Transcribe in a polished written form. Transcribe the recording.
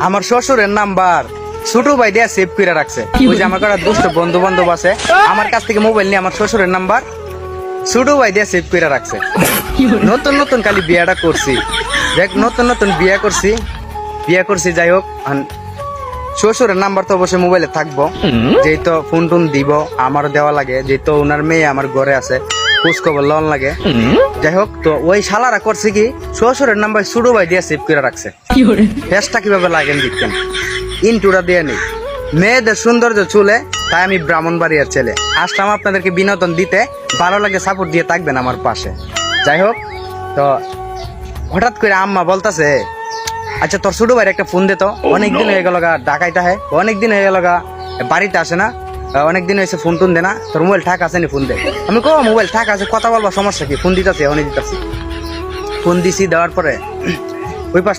আমার শ্বশুরের নাম্বার ছোট ভাই দিয়া সেভ করে রাখছে। ওই যে আমার কাছে দুষ্ট বন্ধু বান্ধব আছে, আমার কাছ থেকে মোবাইল নিয়ে আমার শ্বশুরের নাম্বার ছোট ভাই দিয়া সেভ করে রাখছে। নতুন নতুন খালি বিয়েটা করছি, দেখ নতুন নতুন বিয়ে করছি যাই হোক। শ্বশুরের নাম্বার তো অবশ্যই মোবাইলে থাকবো, যেহেতু ফোন টোন দিব আমারও দেওয়া লাগে, যেহেতু ওনার মেয়ে আমার ঘরে আছে, খোঁজ খবর লন লাগে। যাই হোক, তো ওই শালারা করছে কি শ্বশুরের নাম্বার ছোট ভাই দিয়ে সেভ করে রাখছে। ফেসটা কিভাবে লাগেন দেখতেন, ইনটুরা দিয়ে নেই। মেয়েদের সৌন্দর্য চুলে, তাই আমি ব্রাহ্মণবাড়িয়ার ছেলে আসলাম আপনাদেরকে বিনোদন দিতে। ভালো লাগে সাপোর্ট দিয়ে থাকবেন আমার পাশে। যাই হোক, তো হঠাৎ করে আম্মা বলতেছে, আচ্ছা তোর ছোট ভাইয়ের একটা ফোন দে তো, অনেকদিন হয়ে গেল গা ঢাকাইতে হয়, অনেকদিন হয়ে গেল গা বাড়িতে আসে না, অনেকদিন হয়েছে ফোন টোন দে না, তোর মোবাইল ঠাক আছে নি, ফোন দে। আমি কো মোবাইল ঠাক আছে, কথা বলবো, সমস্যা কি, ফোন দিতেছি, অনেক দিতেছি। ফোন দিছি, দেওয়ার পরে ওই পাশ